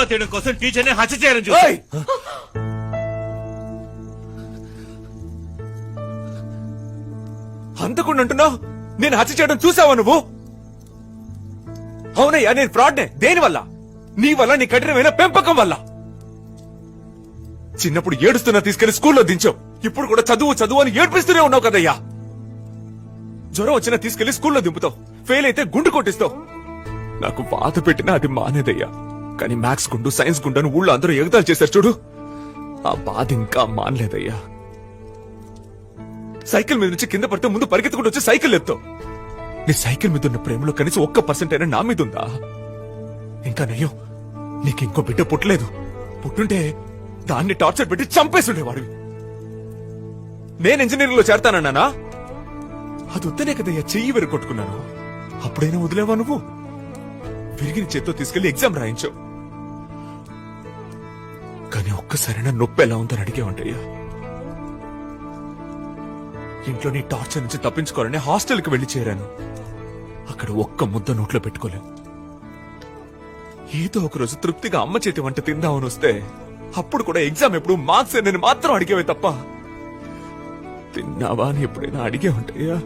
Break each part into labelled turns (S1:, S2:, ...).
S1: తీయడం కోసం టీచర్ని హత్య చేయడం చూసి
S2: అంతకుండా అంటున్నావు. నేను హత్య చేయడం చూసావా నువ్వు? అవునయ్యా, నేను ఫ్రాడ్నే. దేని వల్ల? నీ వల్ల, నీ కఠినమైన పెంపకం వల్ల. చిన్నప్పుడు ఏడుస్తున్నా తీసుకెళ్లి స్కూల్లో దించావు. ఇప్పుడు కూడా చదువు చదువు అని ఏడ్పిస్తూనే ఉన్నావు కదయ్యా. జ్వరం వచ్చినా తీసుకెళ్లి స్కూల్లో దింపుతావు. ఫెయిల్ అయితే గుండు కొట్టిస్తావు. నాకు బాధ పెట్టినా అది మానేదయ్యా. కానీ మ్యాథ్స్ గుండు, సైన్స్ గుండు అని ఊళ్ళో అందరూ ఎగతాలు చేశారు చూడు, ఆ బాధ ఇంకా మానలేదయ్యా. సైకిల్ మీద నుంచి కింద పడితే ముందు పరిగెత్తుకుంటూ వచ్చి సైకిల్ ఎత్తావు. నీ సైకిల్ మీద ఉన్న ప్రేమలో కనీసం 1% అయినా నా మీద ఉందా? ఇంకా నయ్యో, నీకు ఇంకో బిడ్డ పుట్టలేదు. పుట్టుంటే దాన్ని టార్చర్ పెట్టి చంపేసుండేవాడివి. నేను ఇంజనీరింగ్ లో చేరతానన్నానా? అది వద్దనే కదయ్యా చెయ్యి వెరగొట్టుకున్నాను. అప్పుడైనా వదిలేవా నువ్వు? విరిగిన చేత్తో తీసుకెళ్లి ఎగ్జామ్ రాయించావు. కానీ ఒక్కసారైనా నొప్పి ఎలా ఉందని అడిగేవంటయ్యా. ఇంట్లో నీ టార్చర్ నుంచి తప్పించుకోవాలని హాస్టల్కి వెళ్లి చేరాను. అక్కడ ఒక్క ముద్ద నోట్లో పెట్టుకోలేవు. ఏదో ఒక రోజు తృప్తిగా అమ్మ చేతి వంట తిందామని వస్తే అప్పుడు కూడా ఎగ్జామ్ ఎప్పుడు మార్క్స్ నేను మాత్రం అడిగేవే తప్ప తిన్నావా అని ఎప్పుడైనా అడిగే ఉంటాయా?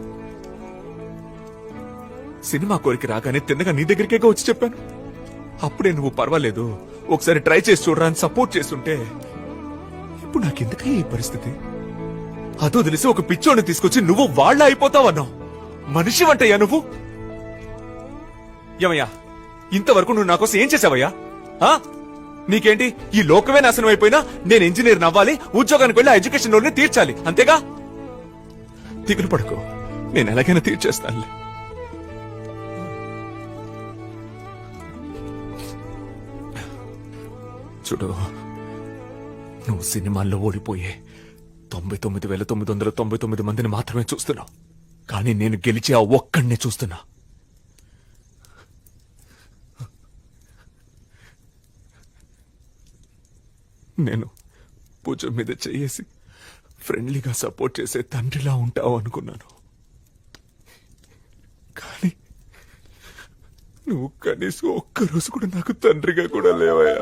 S2: సినిమా కోరిక రాగానే తిన్నగా నీ దగ్గరికే వచ్చి చెప్పాను. అప్పుడే నువ్వు పర్వాలేదు, ఒకసారి ట్రై చేసి చూడరా అని సపోర్ట్ చేస్తుంటే ఇప్పుడు నాకెందుకే ఈ పరిస్థితి? అదో తెలిసి ఒక పిచ్చోని తీసుకొచ్చి నువ్వు వాళ్ళ అయిపోతావన్నావు. మనిషి వంటయ్యా నువ్వు? ఏమయ్యా, ఇంతవరకు నువ్వు నా కోసం ఏం చేసావయ్యా? నీకేంటి, ఈ లోకమే నాశనం అయిపోయినా నేను ఇంజనీర్ నవ్వాలి, ఉద్యోగానికి వెళ్ళి ఎడ్యుకేషన్ లోనే తీర్చాలి, అంతేగా? దిగులు పడుకో, నేను ఎలాగైనా తీర్చేస్తానులే. చూడు, నువ్వు సినిమాల్లో ఓడిపోయే 99,999 మందిని మాత్రమే చూస్తున్నావు. కానీ నేను గెలిచి ఆ ఒక్కడినే చూస్తున్నా. నేను భుజం మీద చేసి ఫ్రెండ్లీగా సపోర్ట్ చేసే తండ్రిలా ఉంటావు అనుకున్నాను. కానీ నువ్వు కనీసం ఒక్కరోజు కూడా నాకు తండ్రిగా కూడా లేవయ్యా.